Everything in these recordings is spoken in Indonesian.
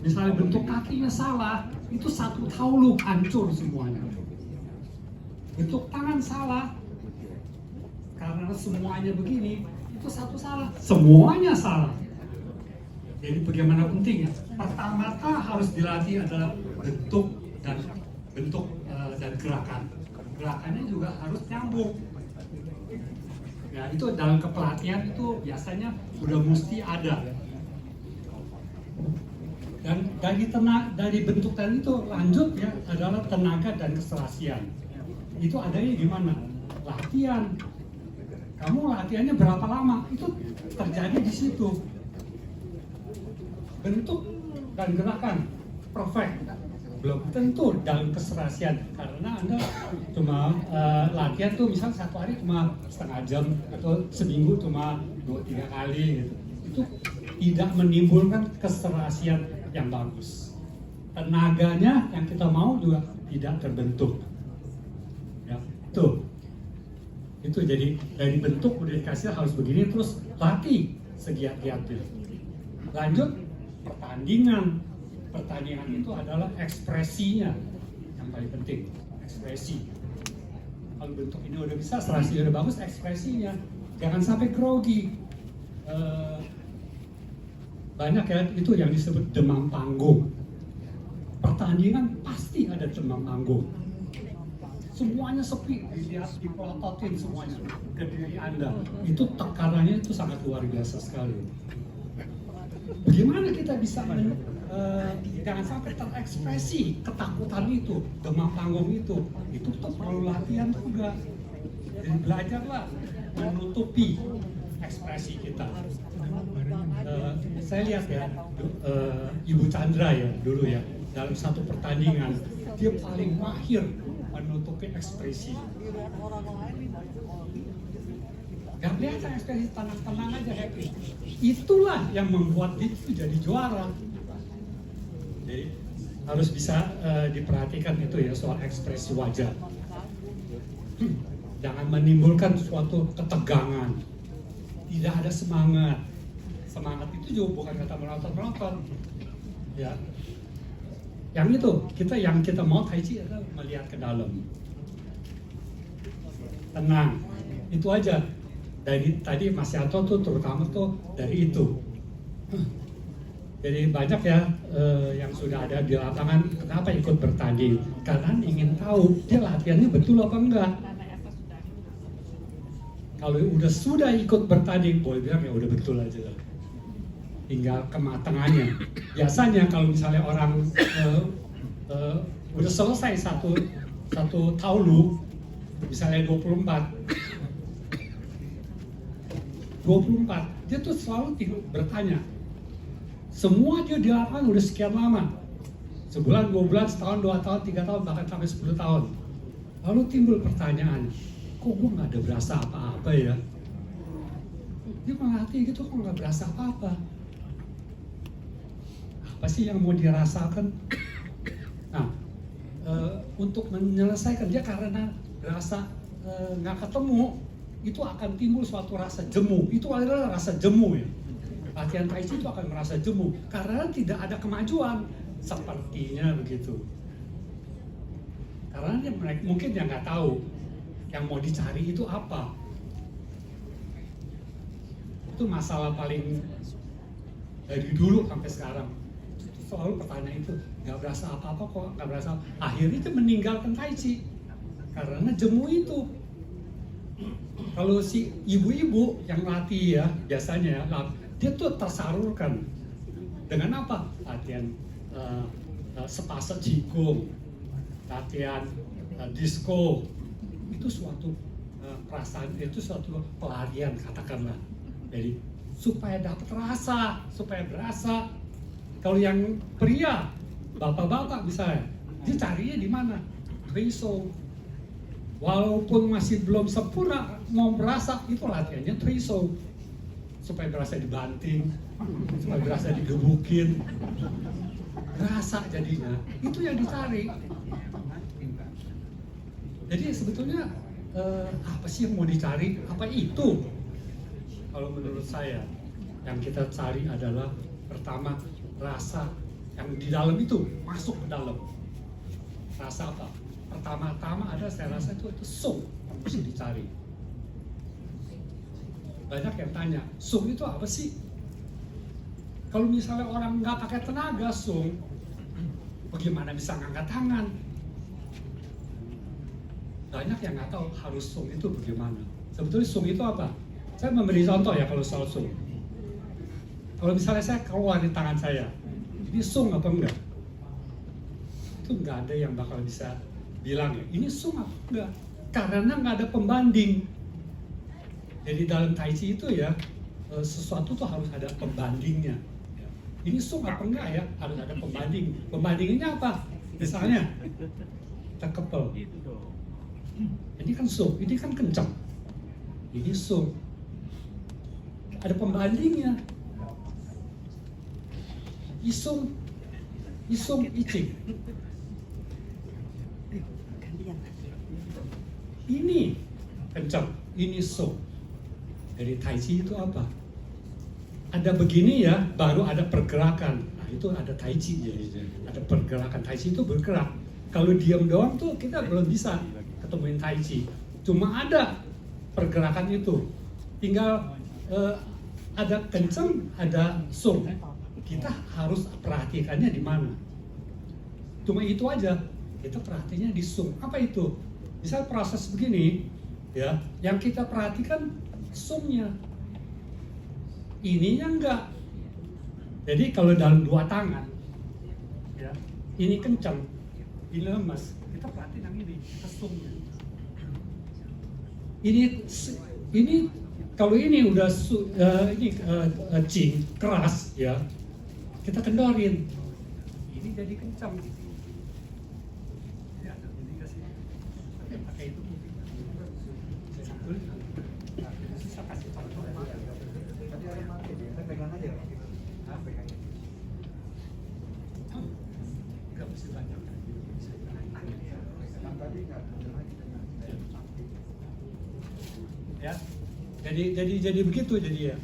Misalnya bentuk kakinya salah, itu satu tauluk hancur semuanya. Bentuk tangan salah, karena semuanya begini, itu satu salah, semuanya salah. Jadi bagaimana pentingnya? Pertama-tama harus dilatih adalah bentuk dan gerakan. Gerakannya juga harus nyambung. Ya, itu dalam kepelatihan itu biasanya udah mesti ada. Dan dari bentuk tadi itu lanjut ya adalah tenaga dan keserasian. Itu adanya di mana? Latihan. Kamu latihannya berapa lama? Itu terjadi di situ. Bentuk dan gerakan perfect. Belum tentu dalam keserasian karena Anda cuma latihan tuh misal satu hari cuma setengah jam atau seminggu cuma 2-3 kali gitu. Itu tidak menimbulkan keserasian yang bagus. Tenaganya yang kita mau juga tidak terbentuk. Ya, itu jadi dari bentuk udah dikasih harus begini terus latih segiat-giatnya. Lanjut pertandingan. Pertandingan itu adalah ekspresinya yang paling penting, ekspresi. Kalau bentuk ini udah bisa, serasi udah bagus, ekspresinya jangan sampai grogi. Banyak ya itu yang disebut demam panggung. Pertandingan pasti ada demam panggung. Semuanya sepi, dilihat dipelototin semuanya ke diri Anda. Itu tekanannya itu sangat luar biasa sekali. Bagaimana kita bisa jangan sampai terekspresi ketakutan itu, demam panggung itu tuh perlu latihan juga. Jadi belajarlah menutupi ekspresi kita. Saya lihat ya, Ibu Chandra ya dulu ya dalam satu pertandingan dia paling mahir menutupi ekspresi. Gak kelihatan ekspresi, tenang-tenang aja happy. Itulah yang membuat dia itu jadi juara. Jadi harus bisa diperhatikan itu ya soal ekspresi wajah. Jangan menimbulkan suatu ketegangan. Tidak ada semangat. Semangat itu juga bukan kata merontot-merontot. Ya. Yang itu yang kita mau Tai Chi adalah melihat ke dalam. Tenang. Itu aja. Dari tadi Mas Yanto tuh terutama tuh dari itu. Jadi banyak ya yang sudah ada di lapangan, kenapa ikut bertanding? Karena ingin tahu dia latihannya betul apa enggak. Kalau sudah ikut bertanding, boleh bilang ya udah betul aja lah. Tinggal kematangannya. Biasanya kalau misalnya orang udah selesai satu taulu, misalnya 24, dia tuh selalu bertanya. Semua dia di lapangan udah sekian lama, sebulan, 2 bulan, setahun, 2 tahun, 3 tahun, bahkan sampai 10 tahun. Lalu timbul pertanyaan, kok gue nggak ada berasa apa-apa ya? Dia melatih gitu, kok nggak berasa apa-apa? Apa sih yang mau dirasakan? Nah, untuk menyelesaikan dia karena berasa nggak ketemu, itu akan timbul suatu rasa jemu. Itu adalah rasa jemu ya. Latihan Tai Chi itu akan merasa jemu karena tidak ada kemajuan, sepertinya begitu. Karena mungkin dia nggak tahu yang mau dicari itu apa. Itu masalah paling dari dulu sampai sekarang. Selalu pertanyaan itu, nggak berasa apa-apa kok, nggak berasa. Akhirnya itu meninggalkan Tai Chi karena jemu itu. Kalau si ibu-ibu yang latih ya biasanya ya, dia tuh tersalurkan dengan apa? Latihan sepasang jigong, latihan disco, itu suatu perasaan, itu suatu pelarian katakanlah. Jadi supaya dapat rasa, supaya berasa. Kalau yang pria, bapak-bapak misalnya, dia carinya di mana? Triso. Walaupun masih belum sempurna, mau berasa, itu latihannya triso. Supaya berasa dibanting, supaya berasa digebukin, rasa jadinya, itu yang dicari. Jadi sebetulnya apa sih yang mau dicari? Apa itu? Kalau menurut saya, yang kita cari adalah pertama rasa Yang di dalam itu masuk ke dalam. Rasa apa? Pertama-tama ada, saya rasa itu sung yang mesti dicari. Banyak yang tanya, sung itu apa sih? Kalau misalnya orang nggak pakai tenaga sung, bagaimana bisa ngangkat tangan? Banyak yang nggak tahu harus sung itu bagaimana. Sebetulnya sung itu apa? Saya memberi contoh ya kalau soal sung. Kalau misalnya saya keluar di tangan saya, ini sung apa enggak? Itu nggak ada yang bakal bisa bilang ya, ini sung apa enggak? Karena nggak ada pembanding. Jadi dalam Tai Chi itu ya, sesuatu tuh harus ada pembandingnya. Ini sung apa enggak ya? Harus ada pembanding. Pembandingnya apa? Misalnya, kita kepel. Ini kan sung, ini kan kencang. Ini sung. Ada pembandingnya. Isung, icing. Ini kencang, ini sung. Dari Tai Chi itu apa? Ada begini ya, baru ada pergerakan. Nah itu ada Tai Chi ya. Ada pergerakan. Tai Chi itu bergerak. Kalau diam doang tuh kita belum bisa ketemuin Tai Chi. Cuma ada pergerakan itu. Tinggal ada kencang, ada sung. Kita harus perhatikannya di mana. Cuma itu aja. Kita perhatinya di sung. Apa itu? Misal proses begini, ya, yang kita perhatikan sungnya. Ininya enggak. Jadi kalau dalam dua tangan, ya, ini kencang, ini lemas. Kita perhatiin yang ini, kita sungnya. Ini kalau ini udah cing keras, ya, kita kendorin. Ini jadi kencang. Ya, jadi begitu jadi ya.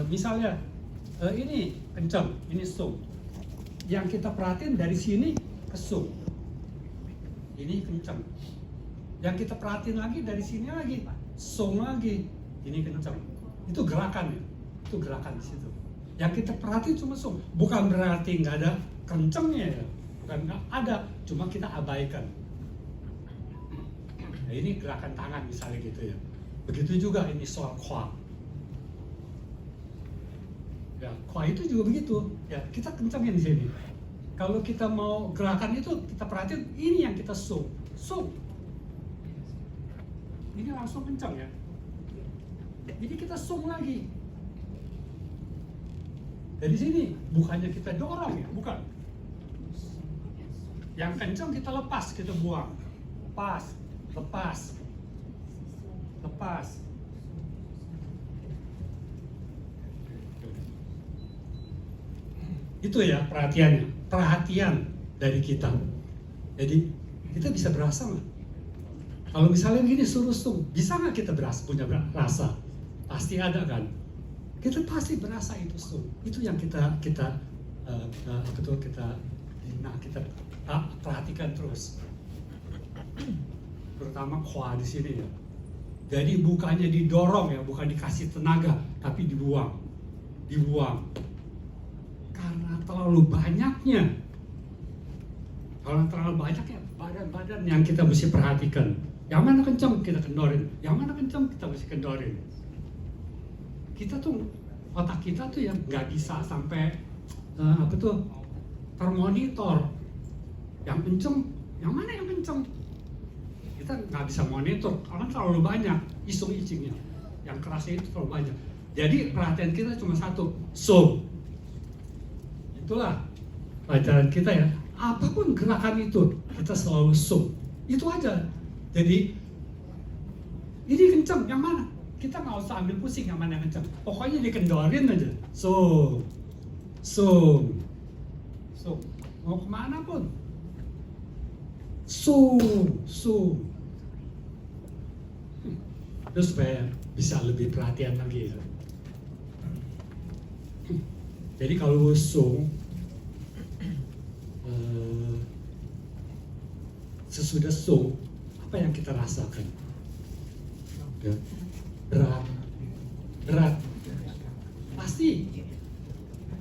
Misalnya ini kencang, ini sung. Yang kita perhatiin dari sini ke sung. Ini kencang. Yang kita perhatiin lagi dari sini lagi, sung lagi. Ini kencang. Itu gerakan ya. Itu gerakan di situ. Yang kita perhatiin cuma sung. Bukan berarti nggak ada kencangnya ya. Bukan nggak ada, cuma kita abaikan. Nah, ini gerakan tangan misalnya gitu ya. Begitu juga ini soal kwa. Ya, kwa itu juga begitu. Ya, kita kencangin di sini. Kalau kita mau gerakan itu kita perhatiin ini yang kita sung. Ini langsung kencang ya. Jadi kita sung lagi. Dari sini bukannya kita dorong ya, bukan. Yang kencang kita lepas, kita buang. Lepas. Itu ya perhatian dari kita. Jadi kita bisa berasa nggak? Kalau misalnya gini suruh sung, bisa nggak kita punya rasa? Pasti ada kan? Kita pasti berasa itu sung. Itu yang kita perhatikan terus. Terutama kwa di sini ya. Jadi bukannya didorong ya, bukan dikasih tenaga, tapi dibuang. Karena terlalu banyaknya. Kalau terlalu banyaknya badan-badan yang kita mesti perhatikan. Yang mana kencang kita kendorin, yang mana kencang kita mesti kendorin. Kita tuh otak kita tuh yang nggak bisa sampai termonitor. Yang kencang, yang mana yang kencang? Kita nggak bisa monitor karena terlalu banyak isung-icingnya. Yang kerasnya itu terlalu banyak. Jadi perhatian kita cuma satu, sung. Itulah pelajaran kita ya. Apapun gerakan itu kita selalu sung. Itu aja. Jadi ini kencang, yang mana? Kita nggak usah ambil pusing yang mana yang kencang. Pokoknya dikendorin aja. Sung. Mau kemana pun. Sung. Terus supaya bisa lebih perhatian lagi ya. Jadi kalau sung, sudah sung, apa yang kita rasakan? Ya, berat, pasti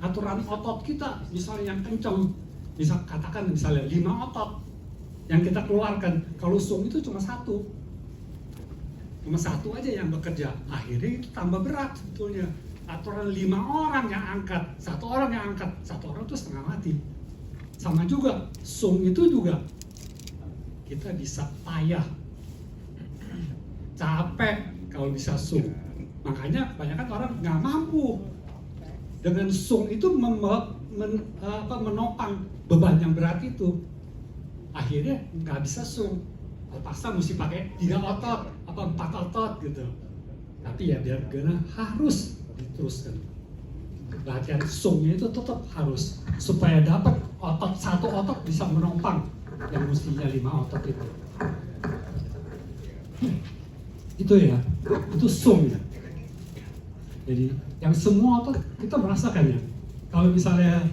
aturan otot kita misalnya yang kencang, bisa katakan misalnya 5 otot yang kita keluarkan, kalau sung itu cuma satu aja yang bekerja, akhirnya itu tambah berat sebetulnya. Aturan 5 orang yang angkat, 1 orang yang angkat, 1 orang itu setengah mati. Sama juga sung itu juga kita bisa payah, capek kalau bisa sung. Makanya kebanyakan orang nggak mampu dengan sung itu menopang beban yang berat itu. Akhirnya nggak bisa sung, terpaksa mesti pakai 3 otot, 4 otot gitu. Tapi ya biar gana harus diteruskan. Latihan sungnya itu tetap harus supaya dapat satu otot bisa menopang yang mestinya 5 otot itu. Itu ya, itu sung ya. Jadi yang semua otot kita merasakannya. Kalau misalnya